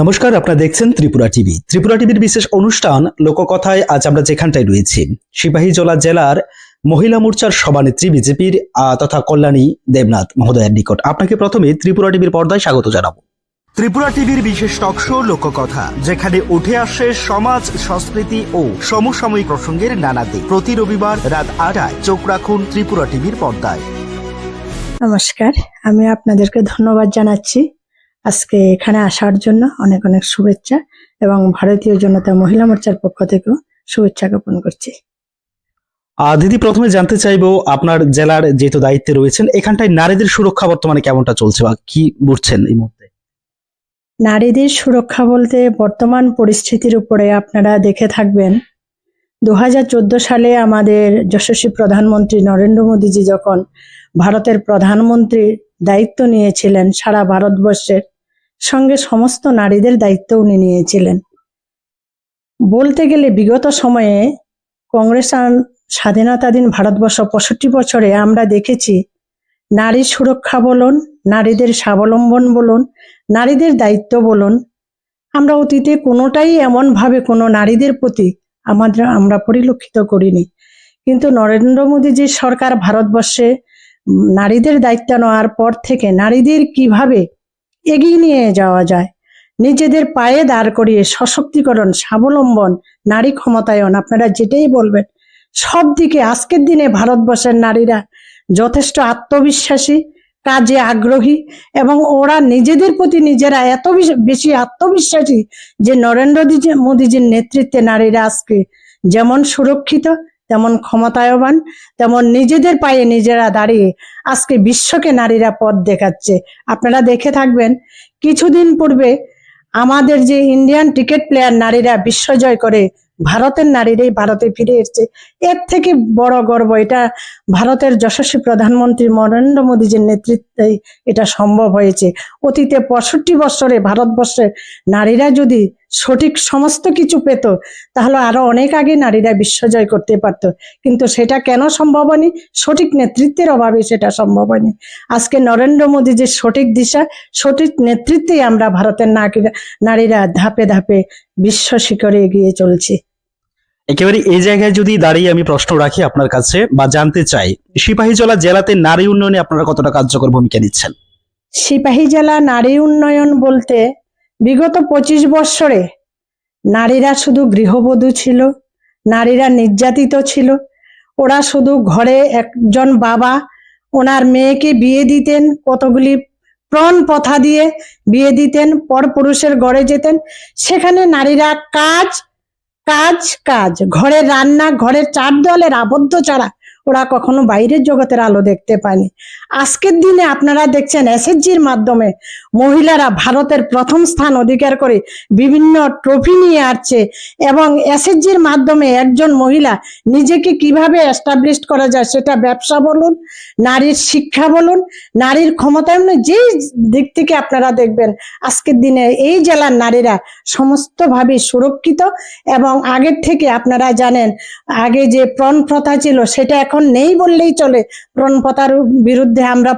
নমস্কার, আপনারা দেখছেন ত্রিপুরা টিভি। ত্রিপুরা টিভির বিশেষ অনুষ্ঠান লোককথায় আজ আমরা যেখানটায় রয়েছি সিপাহীজলা জেলার মহিলা মোর্চার সভানেত্রী বিজেপির তথা কল্যাণী দেবনাথ মহোদয়ের নিকট আপনাকে প্রথমে ত্রিপুরা টিভির পর্দায় স্বাগত জানাবো। ত্রিপুরা টিভির বিশেষ টক শো লোককথা, যেখানে উঠে আসে সমাজ, সংস্কৃতি ও সমসাময়িক প্রসঙ্গের নানা দিক। প্রতি রবিবার রাত ৮টায় চোখ রাখুন ত্রিপুরা টিভির পর্দায়। নমস্কার, আমি আপনাদেরকে ধন্যবাদ জানাচ্ছি আজকে এখানে আসার জন্য। অনেক অনেক শুভেচ্ছা এবং ভারতীয় জনতা মহিলা মোর্চার পক্ষ থেকেও শুভেচ্ছা জ্ঞাপন করছি। দিদি, প্রথমে জানতে চাইবো আপনার জেলার যেহেতু দায়িত্বে রয়েছেন, এখানটায় নারীদের সুরক্ষা বর্তমানে কেমনটা চলছে বা কি বুঝছেন এই মুহূর্তে? নারীদের সুরক্ষা বলতে বর্তমান পরিস্থিতির উপরে আপনারা দেখে থাকবেন 2014 সালে আমাদের যশস্বী প্রধানমন্ত্রী নরেন্দ্র মোদীজি যখন ভারতের প্রধানমন্ত্রীর দায়িত্ব নিয়েছিলেন, সারা ভারতবর্ষের সঙ্গে সমস্ত নারীদের দায়িত্ব উনি নিয়েছিলেন। বলতে গেলে বিগত সময়ে কংগ্রেস স্বাধীনতাধীন ভারতবর্ষ 65 বছরে আমরা দেখেছি নারী সুরক্ষা বলুন, নারীদের স্বাবলম্বন বলুন, নারীদের দায়িত্ব বলুন, আমরা অতীতে কোনোটাই এমনভাবে কোনো নারীদের প্রতি আমরা পরিলক্ষিত করিনি। কিন্তু নরেন্দ্র মোদীজির সরকার ভারতবর্ষে নারীদের দায়িত্ব নেওয়ার পর থেকে নারীদের কিভাবে এগিয়ে নিয়ে যাওয়া যায়, নিজেদের পায়ে দাঁড় করিয়ে সশক্তিকরণ, স্বাবলম্বন, নারী ক্ষমতায়ন, আপনারা যেটাই বলবেন, সব দিকে আজকের দিনে ভারতবর্ষের নারীরা যথেষ্ট আত্মবিশ্বাসী, কাজে আগ্রহী এবং ওরা নিজেদের প্রতি নিজেরা এত বেশি আত্মবিশ্বাসী যে নরেন্দ্র মোদীজির নেতৃত্বে নারীরা আজকে যেমন সুরক্ষিত, তেমন ক্ষমতায়বান, তেমন নিজেদের পায়ে নিজেরা দাঁড়িয়ে আজকে বিশ্বকে নারীরা পথ দেখাচ্ছে। আপনারা দেখে থাকবেন কিছুদিন পূর্বে আমাদের যে ইন্ডিয়ান ক্রিকেট প্লেয়ার নারীরা বিশ্বজয় করে ভারতের নারীরাই ভারতে ফিরে এসেছে। এর থেকে বড় গর্ব, এটা ভারতের যশস্বী প্রধানমন্ত্রী নরেন্দ্র মোদীজির নেতৃত্বে এটা সম্ভব হয়েছে। অতীতে 65 বছরে ভারতবর্ষে নারীরা যদি সঠিক সমস্ত কিছু পেত তাহলে আরো অনেক আগে নারীরা বিশ্বজয় করতে পারত, কিন্তু সেটা কেন সম্ভব হয়নি? সঠিক নেতৃত্বের অভাবে সেটা সম্ভব হয়নি। আজকে নরেন্দ্র মোদীজির সঠিক দিশা, সঠিক নেতৃত্বে আমরা ভারতের নারীরা ধাপে ধাপে বিশ্ব শিখরে এগিয়ে চলছি। একেবারে এই জায়গায় যদি দাঁড়িয়ে আমি প্রশ্ন রাখি আপনার কাছে বা জানতে চাই, সিপাহীজলা জেলাতে নারী উন্নয়নে আপনারা কতটা কার্যকর ভূমিকা নিচ্ছেন? সিপাহীজলা নারী উন্নয়ন বলতে বিগত 25 বছরে নারীরা শুধু গৃহবধূ ছিল, নারীরা নির্যাতিত ছিল। ওরা শুধু ঘরে একজন বাবা ওনার মেয়েকে বিয়ে দিতেন, কতগুলি প্রণ প্রথা দিয়ে বিয়ে দিতেন, পরপুরুষের ঘরে যেতেন। সেখানে নারীরা কাজ কাজ কাজ, ঘরের রান্না, ঘরের চার দেওয়ালের আবদ্ধ ছাড়া ওরা কখনো বাইরের জগতের আলো দেখতে পায়নি। আজকের দিনে আপনারা দেখছেন এসএসজির মাধ্যমে মহিলারা ভারতের প্রথম স্থান অধিকার করে বিভিন্ন ট্রফি নিয়ে আসছে এবং এসএসজির মাধ্যমে একজন মহিলা নিজেকে কিভাবে এস্টাবলিশ করা যায়, সেটা ব্যবসা বলুন, নারীর শিক্ষা বলুন, নারীর ক্ষমতায়ন, যেই দিক থেকে আপনারা দেখবেন আজকের দিনে এই জেলার নারীরা সমস্তভাবে সুরক্ষিত। এবং আগের থেকে আপনারা জানেন আগে যে প্রণ প্রথা ছিল সেটা এখন নেই বললেই চলে। প্রণ প্রথার বিরুদ্ধে আমরা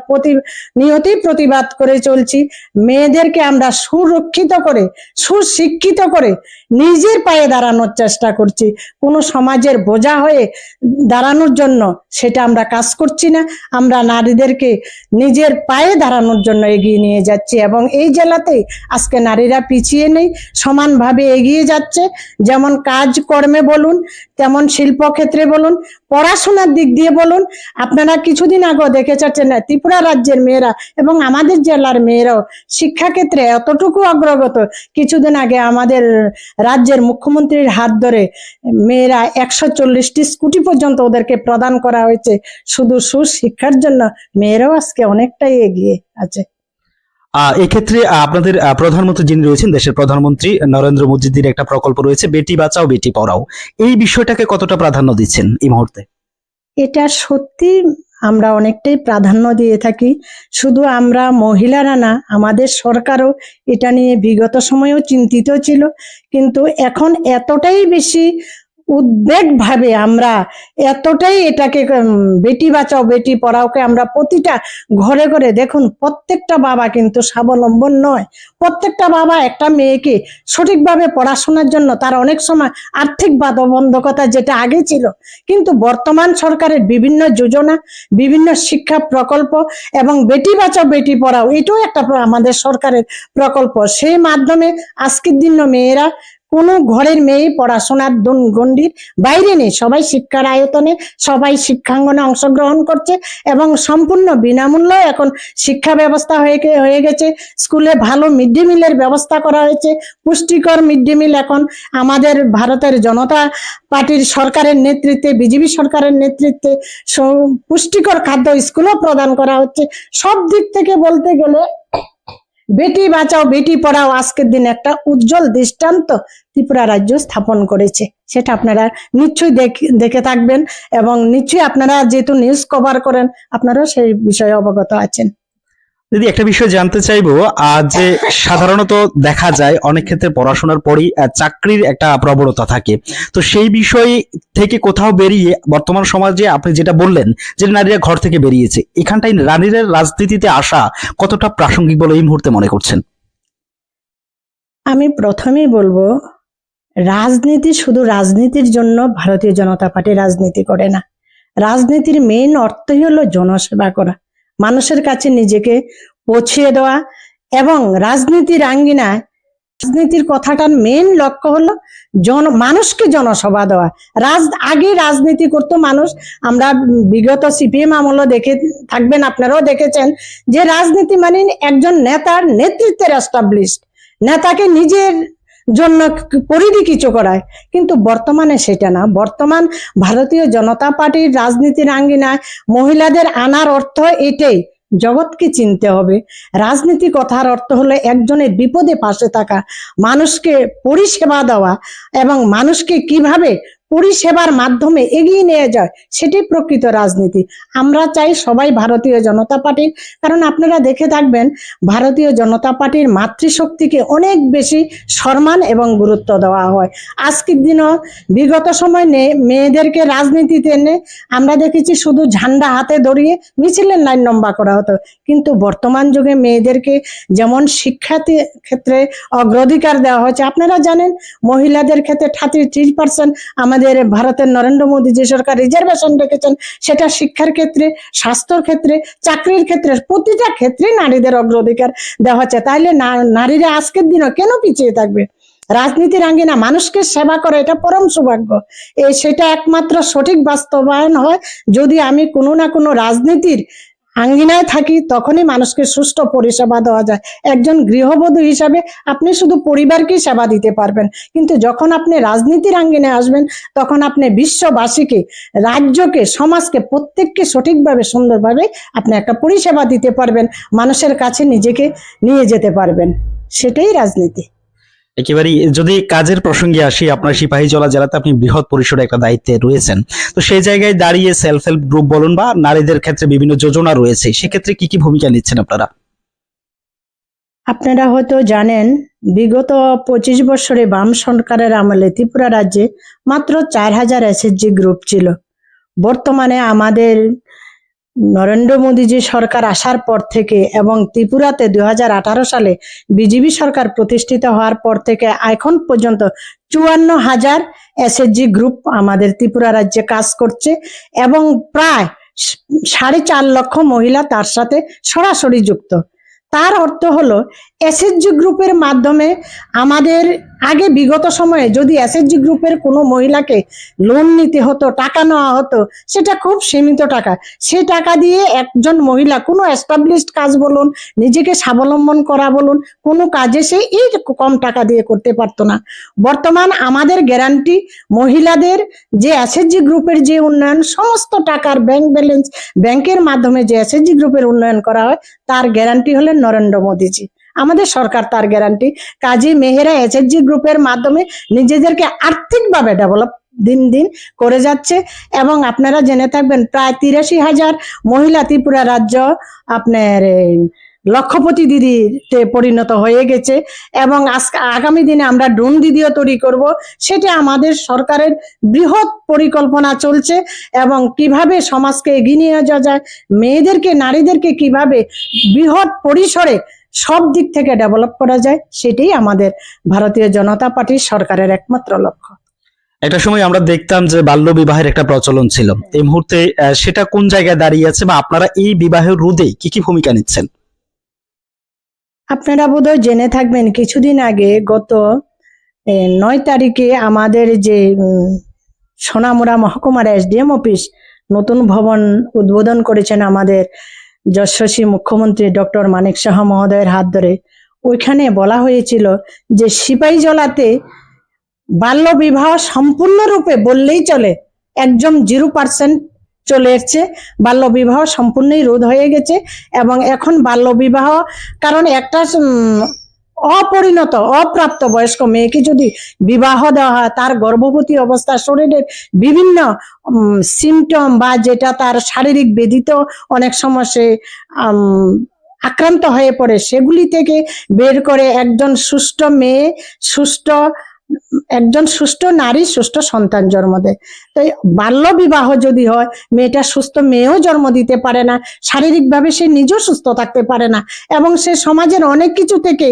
নিয়তই প্রতিবাদ করে চলছি। মেয়েদেরকে আমরা সুরক্ষিত করে, সুশিক্ষিত করে নিজের পায়ে দাঁড়ানোর চেষ্টা করছি। কোনো সমাজের বোঝা হয়ে দাঁড়ানোর জন্য সেটা আমরা কাজ করছি না। আমরা নারীদেরকে নিজের পায়ে দাঁড়ানোর জন্য এগিয়ে নিয়ে যাচ্ছি এবং এই জেলাতেই আজকে নারীরা পিছিয়ে নেই, সমানভাবে এগিয়ে যাচ্ছে। যেমন কাজকর্মে বলুন, তেমন শিল্পক্ষেত্রে বলুন, পড়াশোনার দিক দিয়ে বলুন। আপনারা কিছুদিন আগে দেখে যাচ্ছেন না ত্রিপুরা রাজ্যের মেয়েরা এবং আমাদের জেলার মেয়েরাও শিক্ষাক্ষেত্রে এতটুকু অগ্রগত। কিছুদিন আগে আমাদের রাজ্যের মুখ্যমন্ত্রীর হাত ধরে মেয়েরা 140টি স্কুটি পর্যন্ত ওদেরকে প্রদান করা হয়েছে শুধু সুশিক্ষার জন্য। মেয়েরাও আজকে অনেকটাই এগিয়ে আছে। এক্ষেত্রে আপনাদের প্রধানমন্ত্রী যিনি রয়েছেন, দেশের প্রধানমন্ত্রী নরেন্দ্র মোদীজির একটা প্রকল্প রয়েছে বেটি বাঁচাও বেটি পড়াও, এই বিষয়টাকে কতটা প্রাধান্য দিচ্ছেন এই মুহূর্তে? এটা সত্যি আমরা অনেকটাই প্রাধান্য দিয়ে থাকি। শুধু আমরা মহিলারা না, আমাদের সরকারও এটা নিয়ে বিগত সময়েও চিন্তিত ছিল, কিন্তু এখন এতটাই বেশি উদ্বেগ ভাবে আমরা এতটাই এটাকে বেটি বাঁচাও বেটি পড়াওকে আমরা প্রতিটা ঘরে ঘরে দেখুন, প্রত্যেকটা বাবা কিন্তু স্বাবলম্বন নয়। প্রত্যেকটা বাবা একটা মেয়েকে সঠিকভাবে পড়াশোনার জন্য তার অনেক সময় আর্থিক বাধ্যবাধকতা যেটা আগে ছিল, কিন্তু বর্তমান সরকারের বিভিন্ন যোজনা, বিভিন্ন শিক্ষা প্রকল্প এবং বেটি বাঁচাও বেটি পড়াও এটাও একটা আমাদের সরকারের প্রকল্প। সেই মাধ্যমে আজকের দিন মেয়েরা কোনো ঘরের মেয়ে পড়াশোনার গণ্ডির বাইরে নেই, সবাই শিক্ষার আয়তনে, সবাই শিক্ষাঙ্গনে অংশগ্রহণ করছে এবং সম্পূর্ণ বিনামূল্যে এখন শিক্ষা ব্যবস্থা হয়ে গেছে। স্কুলে ভালো মিড ডে মিলের ব্যবস্থা করা হয়েছে, পুষ্টিকর মিড ডে মিল এখন আমাদের ভারতের জনতা পার্টির সরকারের নেতৃত্বে, বিজেপি সরকারের নেতৃত্বে পুষ্টিকর খাদ্য স্কুলেও প্রদান করা হচ্ছে। সব দিক থেকে বলতে গেলে বেটি বাঁচাও বেটি পড়াও আজকের দিন একটা উজ্জ্বল দৃষ্টান্ত ত্রিপুরা রাজ্য স্থাপন করেছে। সেটা আপনারা নিশ্চয়ই দেখে থাকবেন এবং নিশ্চয়ই আপনারা যেহেতু নিউজ কভার করেন আপনারাও সেই বিষয়ে অবগত আছেন। দিদি, একটা বিষয় জানতে চাইবো, যে সাধারণত দেখা যায় অনেক ক্ষেত্রে পড়াশোনার পরই চাকরির একটা প্রবণতা থাকে, তো সেই বিষয় থেকে কোথাও বেরিয়ে বর্তমান সমাজে আপনি যেটা বললেন যে নারীরা ঘর থেকে বেরিয়েছে, এখানটাই নারীরা রাজনীতিতে আসা কতটা প্রাসঙ্গিক বলে এই মুহূর্তে মনে করছেন? আমি প্রথমেই বলবো, রাজনীতি শুধু রাজনীতির জন্য ভারতীয় জনতা পার্টি রাজনীতি করে না। রাজনীতির মেইন অর্থই হলো জনসেবা করা, মানুষের কাছে নিজেকে পৌঁছিয়ে দেওয়া এবং রাজনীতির আঙ্গিনায় রাজনীতির কথাটার মেইন লক্ষ্য হলো মানুষকে জনসভা দেওয়া। আগে রাজনীতি করতো মানুষ, আমরা বিগত সিপিএম আমলও দেখে থাকবেন, আপনারাও দেখেছেন যে রাজনীতি মানে একজন নেতার নেতৃত্বের এস্টাবলিশড, নেতাকে নিজের জন্য পরিধি কিছু করায়, কিন্তু বর্তমানে সেটা না। বর্তমান ভারতীয় জনতা পার্টির রাজনীতির আঙ্গিনায় মহিলাদের আনার অর্থ এটাই, জগৎকে চিনতে হবে। রাজনীতি কথার অর্থ হলো একজনের বিপদে পাশে থাকা, মানুষকে পরিষেবা দেওয়া এবং মানুষকে কিভাবে পরিষেবার মাধ্যমে এগিয়ে নিয়ে যায়, সেটাই প্রকৃত রাজনীতি। আমরা চাই সবাই ভারতীয় জনতা পার্টির, কারণ আপনারা দেখে থাকবেন ভারতীয় জনতা পার্টির মাতৃশক্তিকে অনেক বেশি সম্মান এবং গুরুত্ব দেওয়া হয়। আজকের দিনও বিগত সময় মেয়েদেরকে রাজনীতিতে এনে আমরা দেখেছি শুধু ঝান্ডা হাতে ধরিয়ে মিছিলের লাইন লম্বা করা হতো, কিন্তু বর্তমান যুগে মেয়েদেরকে যেমন শিক্ষাতে ক্ষেত্রে অগ্রাধিকার দেওয়া হয়েছে, আপনারা জানেন মহিলাদের ক্ষেত্রে 33% আমাদের ভারতের নরেন্দ্র মোদী যে সরকার রিজার্ভেশন রেখেছেন, সেটা শিক্ষার ক্ষেত্রে, স্বাস্থ্যের ক্ষেত্রে, চাকরির ক্ষেত্রে, প্রতিটা ক্ষেত্রে নারীদের অগ্রাধিকার দেওয়া হচ্ছে। তাইলে নারীরা আজকের দিনও কেন পিছিয়ে থাকবে? রাজনীতির আঙ্গিনা মানুষকে সেবা করে, এটা পরম সৌভাগ্য। সেটা একমাত্র সঠিক বাস্তবায়ন হয় যদি আমি কোনো না কোনো রাজনীতির আঙ্গিনায় থাকি, তখনই মানুষকে সুষ্ঠু পরিষেবা দেওয়া যায়। একজন গৃহবধূ হিসাবে আপনি শুধু পরিবারকেই সেবা দিতে পারবেন, কিন্তু যখন আপনি রাজনীতির আঙ্গিনায় আসবেন তখন আপনি বিশ্ববাসীকে, রাজ্যকে, সমাজকে, প্রত্যেককে সঠিকভাবে সুন্দরভাবে আপনি একটা পরিষেবা দিতে পারবেন, মানুষের কাছে নিজেকে নিয়ে যেতে পারবেন। সেটাই রাজনীতি। একেবারেই। যদি কাজের প্রসঙ্গে আসি, আপনার সিপাহীজলা জেলাতে আপনি বৃহৎ পরিসরে একটা দায়িত্বে রয়েছেন, তো সেই জায়গায় দাঁড়িয়ে সেলফ হেল্প গ্রুপ বলুন বা নারীদের ক্ষেত্রে বিভিন্ন যোজনা রয়েছে, সেক্ষেত্রে কি কি ভূমিকা নিচ্ছেন আপনারা? আপনারা হয়তো জানেন বিগত 25 বছরে বাম সরকারের আমলে ত্রিপুরা রাজ্যে মাত্র 4000 এসএইচজি গ্রুপ ছিল। বর্তমানে আমাদের নরেন্দ্র মোদীজি সরকার আসার পর থেকে এবং ত্রিপুরাতে 2018 সালে বিজেপি সরকার প্রতিষ্ঠিত হওয়ার পর থেকে এখন পর্যন্ত 54,000 এসএইচজি গ্রুপ আমাদের ত্রিপুরা রাজ্যে কাজ করছে এবং প্রায় 4.5 লক্ষ মহিলা তার সাথে সরাসরি যুক্ত। তার অর্থ হলো এসএইচজি গ্রুপের মাধ্যমে আমাদের আগে বিগত সময়ে যদি এসএইচজি গ্রুপের কোনো মহিলাকে লোন নিতে হতো, টাকা নেওয়া হতো, সেটা খুব সীমিত টাকা। সে টাকা দিয়ে একজন মহিলা কোনো এস্টাবলিশড কাজ বলুন, নিজেকে স্বাবলম্বন করা বলুন, কোনো কাজে সে এই কম টাকা দিয়ে করতে পারতো না। বর্তমান আমাদের গ্যারান্টি, মহিলাদের যে এসএইচজি গ্রুপের যে উন্নয়ন, সমস্ত টাকার ব্যাংক ব্যালেন্স, ব্যাংকের মাধ্যমে যে এসএইচজি গ্রুপের উন্নয়ন করা হয়, তার গ্যারান্টি হলেন নরেন্দ্র মোদীজি, আমাদের সরকার তার গ্যারান্টি। কাজী মেহেরা এসএইচজি গ্রুপের মাধ্যমে নিজেদেরকে আর্থিকভাবে ডেভেলপ দিন দিন করে যাচ্ছে এবং আপনারা জেনে থাকবেন প্রায় 83,000 মহিলা ত্রিপুরা রাজ্য আপনার লক্ষপতি দিদিতে পরিণত হয়ে গেছে এবং আগামী দিনে আমরা ড্রোন দিদিও তৈরি করব। সেটা আমাদের সরকারের বৃহৎ পরিকল্পনা চলছে এবং কিভাবে সমাজকে এগিয়ে নিয়ে যাওয়া যায়, মেয়েদেরকে নারীদেরকে কিভাবে বৃহৎ পরিসরে সব দিক থেকে ডেভেলপ করা যায়, সেটাই আমাদের ভারতীয় জনতা পার্টির সরকারের একমাত্র লক্ষ্য। একটা সময় আমরা দেখতাম যে বাল্য বিবাহের একটা প্রচলন ছিল, এই মুহূর্তে সেটা কোন জায়গায় দাঁড়িয়ে আছে বা আপনারা এই বিবাহের রোধে কি কি ভূমিকা নিচ্ছেন? আপনারা বোধহয় জেনে থাকবেন, কিছুদিন আগে গত 9 তারিখে আমাদের যে সোনামুড়া মহকুমার SDM অফিস নতুন ভবন উদ্বোধন করেছেন আমাদের যশস্বী মুখ্যমন্ত্রী ডক্টর মানিক সাহা মহোদয়ের হাত ধরে। ওইখানে বলা হয়েছিল যে সিপাহীজলাতে বাল্য বিবাহ সম্পূর্ণরূপে বললেই চলে, একদম 0% চলে এসছে। বাল্য বিবাহ সম্পূর্ণই রোধ হয়ে গেছে এবং এখন বাল্য বিবাহ, কারণ একটা অপরিণত অপ্রাপ্ত বয়স্ক মেয়েকে যদি বিবাহ দেওয়া হয়, তার গর্ভবতী অবস্থা, শরীরের বিভিন্ন সিমটম বা যেটা তার শারীরিক ব্যাধিতে অনেক সময় সে আক্রান্ত হয়ে পড়ে, সেগুলি থেকে বের করে একজন সুস্থ মেয়ে, একজন সুস্থ নারী সুস্থ সন্তান জন্ম দেয়। তাই বাল্য বিবাহ যদি হয়, মেয়েটা সুস্থ মেয়েও জন্ম দিতে পারে না, শারীরিকভাবে সে নিজেও সুস্থ থাকতে পারে না এবং সে সমাজের অনেক কিছু থেকে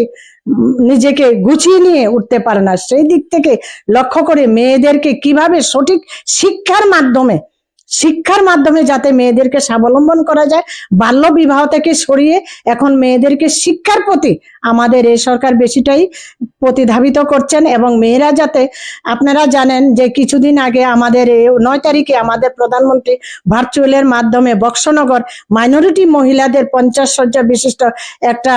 নিজেকে গুছিয়ে নিয়ে উঠতে পারে না। সেই দিক থেকে লক্ষ্য করে মেয়েদেরকে কিভাবে সঠিক শিক্ষার মাধ্যমে যাতে মেয়েদেরকে স্বাবলম্বন করা যায়, বাল্য বিবাহ থেকে সরিয়ে এখন মেয়েদেরকে শিক্ষার প্রতি আমাদের এই সরকার বেশিটাই প্রতিধাবিত করছেন এবং মেয়েরা যাতে, আপনারা জানেন যে কিছুদিন আগে আমাদের 9 তারিখে আমাদের প্রধানমন্ত্রী ভার্চুয়ালের মাধ্যমে বক্সনগর মাইনরিটি মহিলাদের 50 শয্যা বিশিষ্ট একটা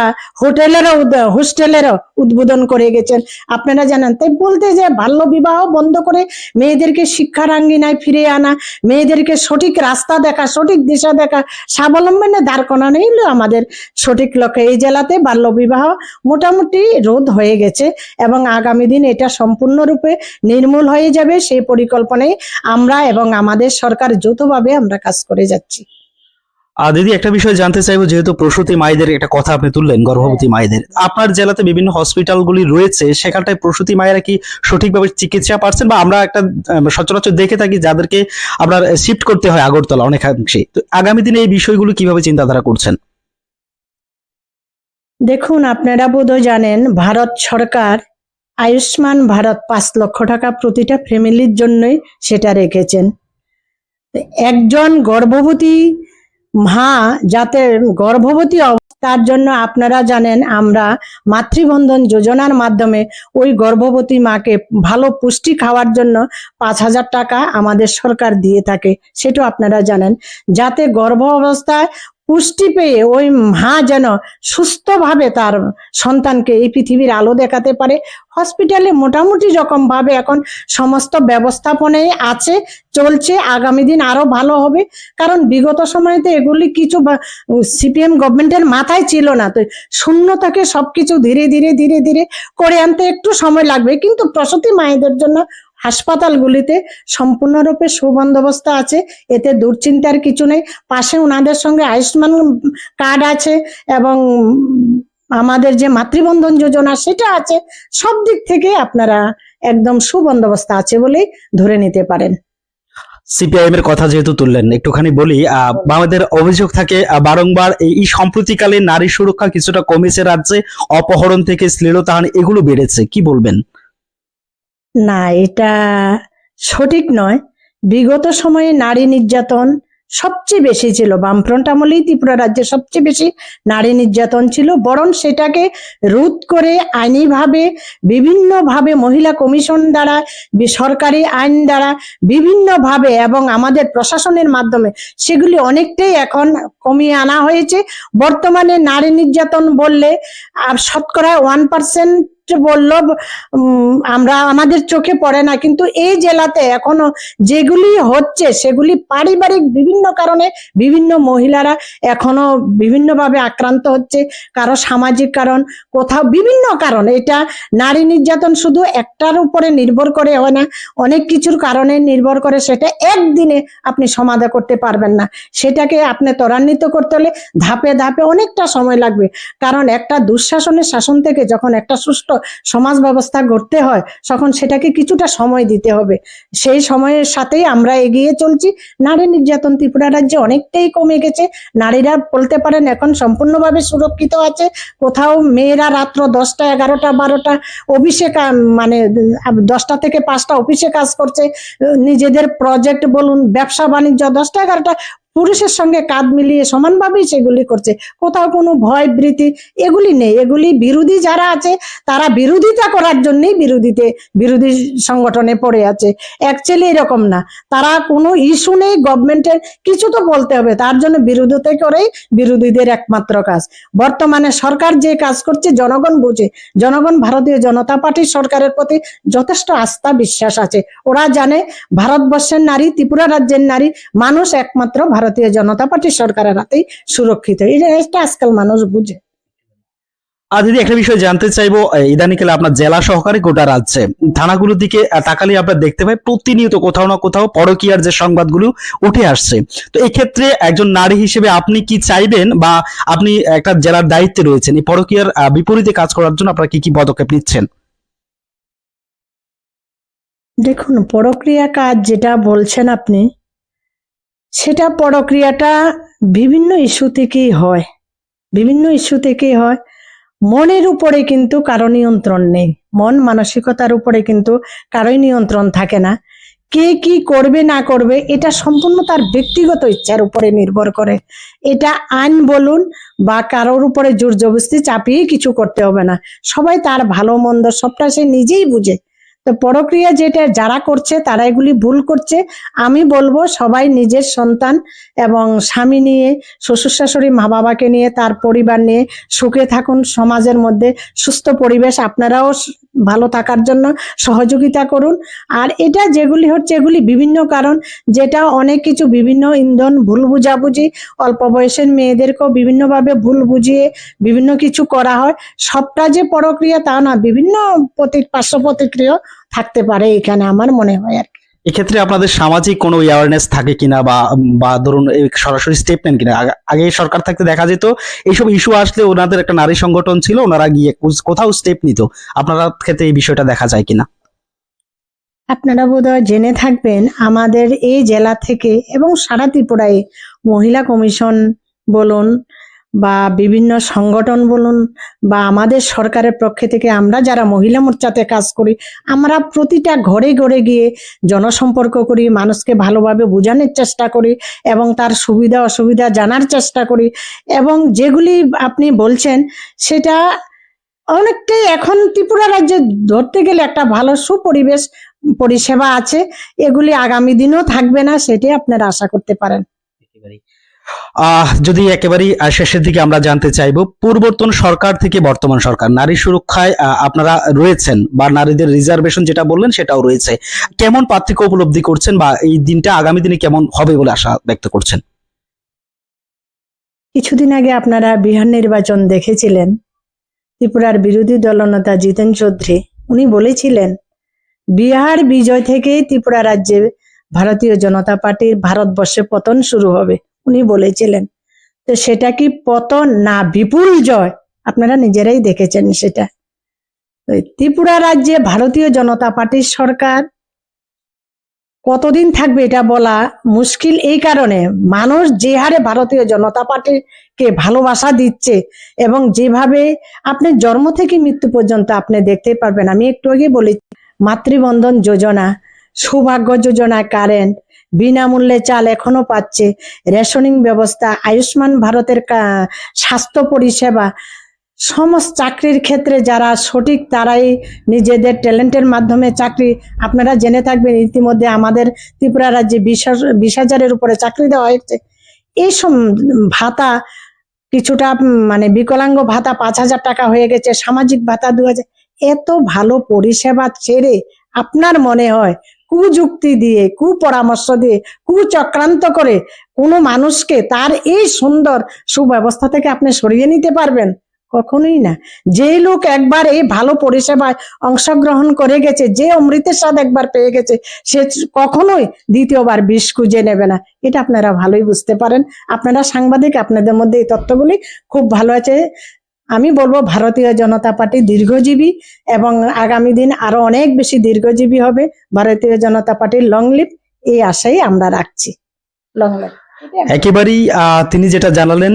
হোস্টেলেরও উদ্বোধন করে গেছেন। আপনারা জানেন, তাই বলতে যে বাল্য বিবাহ বন্ধ করে মেয়েদেরকে শিক্ষার আঙ্গিনায় ফিরিয়ে আনা, মেয়েদেরকে সঠিক রাস্তা দেখা, সঠিক দিশা দেখা, স্বাবলম্বনে দাঁড় করানো হলো আমাদের সঠিক লক্ষ্য। এই জেলাতে বাল্য বিবাহ মোটামুটি রোধ হয়ে গেছে এবং আগামী দিন এটা সম্পূর্ণরূপে নির্মূল হয়ে যাবে, সেই পরিকল্পনায় আমরা এবং আমাদের সরকার যৌথভাবে আমরা কাজ করে যাচ্ছি। দিদি, একটা বিষয় জানতে চাইবো, যেহেতু প্রসূতি মায়েদের একটা কথা আপনি তুললেন, গর্ভবতী মায়েদের, আপনার জেলাতে বিভিন্ন হসপিটালগুলি রয়েছে, সেখানটায় প্রসূতি মায়েরা কি সঠিকভাবে চিকিৎসা পাচ্ছেন? বা আমরা একটা সচরাচর দেখে থাকি যাদেরকে আপনার শিফট করতে হয় আগরতলা অনেকাংশে, তো আগামী দিনে এই বিষয়গুলো কিভাবে চিন্তাধারা করছেন? দেখুন, আপনারা বোধহয় জানেন ভারত সরকার আয়ুষ্মান ভারত 5 লক্ষ টাকা প্রতিটা ফ্যামিলির জন্যই সেটা রেখেছেন। একজন গর্ভবতী মা যাতে গর্ভবতী তার জন্য আপনারা জানেন আমরা মাতৃবন্ধন যোজনার মাধ্যমে ওই গর্ভবতী মাকে ভালো পুষ্টি খাওয়ার জন্য 5,000 টাকা আমাদের সরকার দিয়ে থাকে, সেটাও আপনারা জানেন, যাতে গর্ভ অবস্থায় পুষ্টি পেয়ে ওই মা যেন সুস্থভাবে তার সন্তানকে এই পৃথিবীর আলো দেখাতে পারে। হসপিটালে মোটামুটি রকম ভাবে এখন সমস্ত ব্যবস্থাপনায় আছে, চলছে, আগামী দিন আরো ভালো হবে। কারণ বিগত সময়তে এগুলি কিছু CPM গভর্নমেন্টের মাথায় ছিল না, তো শূন্য থেকে সবকিছু ধীরে ধীরে ধীরে ধীরে করে আনতে একটু সময় লাগবে, কিন্তু প্রসূতি মায়েদের জন্য হাসপাতালগুলিতে সম্পূর্ণরূপে সুবন্দোবস্ত আছে, এতে দুশ্চিন্তার কিছু নেই। পাশে ওনাদের সঙ্গে আয়ুষ্মান কার্ড আছে এবং আমাদের যে মাতৃবন্ধন যোজনা সেটা আছে, সব দিক থেকে আপনারা একদম সুবন্দোবস্ত আছে বলেই ধরে নিতে পারেন। সিপিআইএম এর কথা যেহেতু তুললেন, একটুখানি বলি, আমাদের অভিযোগ থাকে বারংবার এই সম্প্রতিকালে নারী সুরক্ষা কিছুটা কমেছে রাজ্যে, অপহরণ থেকে শ্লীলতাহানি এগুলো বেড়েছে, কি বলবেন? না, এটা সঠিক নয়। বিগত সময়ে নারী নির্যাতন সবচেয়ে বেশি ছিল, বামফ্রন্ট আমলেই ত্রিপুরা রাজ্যে সবচেয়ে বেশি নারী নির্যাতন ছিল। বরং সেটাকে রোধ করে আইনিভাবে বিভিন্নভাবে মহিলা কমিশন দ্বারা, সরকারি আইন দ্বারা বিভিন্নভাবে এবং আমাদের প্রশাসনের মাধ্যমে সেগুলি অনেকটাই এখন কমিয়ে আনা হয়েছে। বর্তমানে নারী নির্যাতন বললে শতকরা 1% বললো আমরা আমাদের চোখে পড়ে না, কিন্তু এই জেলাতে এখনো যেগুলি হচ্ছে সেগুলি পারিবারিক বিভিন্ন কারণে বিভিন্ন মহিলারা এখনো বিভিন্নভাবে আক্রান্ত হচ্ছে। কারো সামাজিক কারণ, কোথাও বিভিন্ন কারণ। এটা নারী নির্যাতন শুধু একটার উপরে নির্ভর করে হয় না, অনেক কিছুর কারণে নির্ভর করে। সেটা একদিনে আপনি সমাধান করতে পারবেন না, সেটাকে আপনি ত্বরান্বিত করতে হলে ধাপে ধাপে অনেকটা সময় লাগবে। কারণ একটা দুঃশাসনের শাসন থেকে যখন একটা সুষ্ঠু সমাজ ব্যবস্থা গড়তে হয় তখন সেটাকে কিছুটা সময় দিতে হবে। সেই সময়ের সাথেই আমরা এগিয়ে চলছি। নারী নির্যাতন ত্রিপুরা রাজ্যে অনেকটাই কমে গেছে। নারীরা বলতে পারেন এখন সম্পূর্ণভাবে সুরক্ষিত আছে। কোথাও মেয়েরা রাত্র 10টা 11টা 12টা অফিসে মানে 10টা থেকে 5টা অফিসে কাজ করছে, নিজেদের প্রজেক্ট বলুন, ব্যবসা বাণিজ্য 10টা 11টা পুরুষের সঙ্গে কাঁধ মিলিয়ে সমানভাবেই সেগুলি করছে। কোথাও কোনো ভয় ভীতি এগুলি নেই। এগুলি বিরোধী যারা আছে তারা বিরোধিতা করার জন্যই বিরোধী সংগঠনে পড়ে আছে। অ্যাকচুয়ালি এরকম না, তারা কোনো ইস্যু নেই, গভর্নমেন্টের কিছু তো বলতে হবে, তার জন্য বিরোধিতা করেই বিরোধীদের একমাত্র কাজ। বর্তমানে সরকার যে কাজ করছে জনগণ বুঝে। জনগণ ভারতীয় জনতা পার্টির সরকারের প্রতি যথেষ্ট আস্থা বিশ্বাস আছে। ওরা জানে ভারতবর্ষের নারী, ত্রিপুরা রাজ্যের নারী মানুষ একমাত্র ভারতীয় জনতা পার্টির সরকারের হাতেই সুরক্ষিত। এটা আজকাল মানুষ বুঝে। আর দিদি একটা বিষয় জানতে চাইবো, ইদানিকালে আপনার জেলা সহকারে গোটা রাজ্যে থানাগুলোর দিকে তাকালে আমরা দেখতে পাই প্রতিনিয়ত কোথাও না কোথাও পরকীয়ার যে সংবাদগুলো উঠে আসছে। তো এই ক্ষেত্রে একজন নারী হিসেবে আপনি কি চাইবেন, বা আপনি একটা জেলার দায়িত্বে রয়েছেন, এই পরকীয়ার বিপরীতে কাজ করার জন্য আপনারা কি কি পদক্ষেপ নিচ্ছেন? দেখুন, পরক্রিয়া কাজ যেটা বলছেন আপনি, সেটা পরক্রিয়াটা বিভিন্ন ইস্যু থেকেই হয়। মনের উপরে কিন্তু কারো নিয়ন্ত্রণ নেই। মন মানসিকতার উপরে কিন্তু কারোই নিয়ন্ত্রণ থাকে না। কে কি করবে না করবে এটা সম্পূর্ণ তার ব্যক্তিগত ইচ্ছার উপরে নির্ভর করে। এটা আইন বলুন বা কারোর উপরে জোর জবরদস্তি চাপিয়ে কিছু করতে হবে না। সবাই তার ভালো মন্দ সবটা সে নিজেই বুঝে। তো পরক্রিয়া যেটা যারা করছে তারা এগুলি ভুল করছে। আমি বলবো সবাই নিজের সন্তান এবং স্বামী নিয়ে, শ্বশুর শাশুড়ি মা বাবাকে নিয়ে, তার পরিবার নিয়ে সুখে থাকুন। সমাজের মধ্যে সুস্থ পরিবেশ আপনারাও ভালো থাকার জন্য সহযোগিতা করুন। আর এটা যেগুলি হচ্ছে এগুলি বিভিন্ন কারণ, যেটা অনেক কিছু বিভিন্ন ইন্ধন, ভুল বুঝাবুঝি, অল্প বয়সের মেয়েদেরকেও বিভিন্নভাবে ভুল বুঝিয়ে বিভিন্ন কিছু করা হয়। সবটা যে পরক্রিয়া তা না, বিভিন্ন পার্শ্ব প্রতিক্রিয়া থাকতে পারে এখানে, আমার মনে হয় আর কি। এক্ষেত্রে আপনাদের সামাজিক কোনো অ্যাওয়ারনেস থাকে কিনা, বা বা ধরুন এই সরাসরি স্টেপ নেন কিনা? আগে সরকার থাকতে দেখা যেত এইসব ইস্যু আসলে ওনাদের একটা নারী সংগঠন ছিল, ওনারা গিয়ে কোথাও স্টেপ নিত। আপনারা ক্ষেত্রে এই বিষয়টা দেখা যায় কিনা? আপনারা বোধহয় জেনে থাকবেন, আমাদের এই জেলা থেকে এবং সারা ত্রিপুরায় মহিলা কমিশন বলুন বা বিভিন্ন সংগঠন বলুন বা আমাদের সরকারের পক্ষ থেকে আমরা যারা মহিলা মোর্চাতে কাজ করি, আমরা প্রতিটা ঘরে ঘরে গিয়ে জনসম্পর্ক করি, মানুষকে ভালোভাবে বোঝানোর চেষ্টা করি এবং তার সুবিধা অসুবিধা জানার চেষ্টা করি। এবং যেগুলি আপনি বলছেন সেটা অনেকটাই এখন ত্রিপুরা রাজ্যে ধরতে গেলে একটা ভালো সুপরিবেশ পরিষেবা আছে। এগুলি আগামী দিনেও থাকবে না, সেটাই আপনারা আশা করতে পারেন। যদি একেবারেই শেষের দিকে আমরা জানতে চাইবো, পূর্বতন সরকার থেকে বর্তমান সরকার নারী সুরক্ষায় আপনারা রয়েছেন, বা নারীদের রিজার্ভেশন যেটা বললেন সেটাও রয়েছে, কেমন পার্থক্য উপলব্ধি করছেন, বা এই দিনটা আগামী দিনে কেমন হবে বলে আশা ব্যক্ত করছেন? কিছুদিন আগে আপনারা বিহার নির্বাচন দেখেছিলেন। ত্রিপুরার বিরোধী দলনেতা জিতেন চৌধুরী উনি বলেছিলেন বিহার বিজয় থেকেই ত্রিপুরা রাজ্যে ভারতীয় জনতা পার্টির ভারতবর্ষে পতন শুরু হবে, উনি বলেছিলেন। তো সেটা কি পতন না বিপুল জয়? আপনারা নিজেরাই দেখেছেন সেটা। ত্রিপুরা রাজ্যে ভারতীয় জনতা পার্টির সরকার কতদিন থাকবে এটা বলা মুশকিল। এই কারণে মানুষ যে হারে ভারতীয় জনতা পার্টিকে ভালোবাসা দিচ্ছে এবং যেভাবে আপনি জন্ম থেকে মৃত্যু পর্যন্ত আপনি দেখতে পারবেন। আমি একটু আগে বলেছি মাতৃবন্ধন যোজনা, সৌভাগ্য যোজনা, কারেন্ট, বিনামূল্যে চাল এখনো পাচ্ছে, রেশনিং ব্যবস্থা, আয়ুষ্মান ভারতের স্বাস্থ্য পরিষেবা, সমস্ত চাকরির ক্ষেত্রে যারা সঠিক তারাই নিজেদের ট্যালেন্টের মাধ্যমে চাকরি। আপনারা জেনে থাকবেন ইতিমধ্যে আমাদের ত্রিপুরা রাজ্যে 20,000-এর উপরে চাকরি দেওয়া হয়েছে। এই ভাতা কিছুটা মানে বিকলাঙ্গ ভাতা 5,000 টাকা হয়ে গেছে, সামাজিক ভাতা 2,000। এত ভালো পরিষেবা ছেড়ে আপনার মনে হয় কুযুক্তি দিয়ে, কুপরামর্শ দিয়ে, কুচক্রান্ত করে কোনো মানুষকে তার এই সুন্দর সুব্যবস্থা থেকে আপনি সরিয়ে নিতে পারবেন? কখনোই না। যে লোক একবার এই ভালো পরিষেবায় অংশগ্রহণ করে গেছে, যে অমৃতের স্বাদ একবার পেয়ে গেছে, সে কখনোই দ্বিতীয়বার বিষ খুঁজে নেবে না। এটা আপনারা ভালোই বুঝতে পারেন। আপনারা সাংবাদিক, আপনাদের মধ্যে এই তথ্যগুলি খুব ভালো আছে। আমি বলবো ভারতীয় জনতা পার্টি দীর্ঘজীবী এবং আগামী দিন আরো অনেক বেশি দীর্ঘজীবী হবে। ভারতীয় জনতা পার্টির লং লিভ, এই আশাই আমরা রাখছি। Long live. একেবারেই তিনি যেটা জানালেন,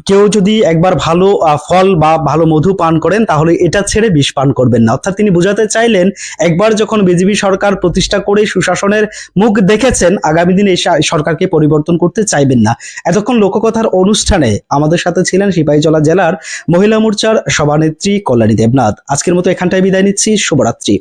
কেউ যদি একবার ভালো ফল বা ভালো মধু পান করেন তাহলে এটা ছেড়ে বিষ পান করবেন না। অর্থাৎ তিনি বোঝাতে চাইলেন, একবার যখন বিজেপি সরকার প্রতিষ্ঠা করে সুশাসনের মুখ দেখেছেন, আগামী দিনে এই সরকারকে পরিবর্তন করতে চাইবেন না। এতক্ষণ লোককথার অনুষ্ঠানে আমাদের সাথে ছিলেন সিপাহীজলা জেলার মহিলা মোর্চার সভানেত্রী কল্যাণী দেবনাথ। আজকের মতো এখানটায় বিদায় নিচ্ছি। শুভরাত্রি।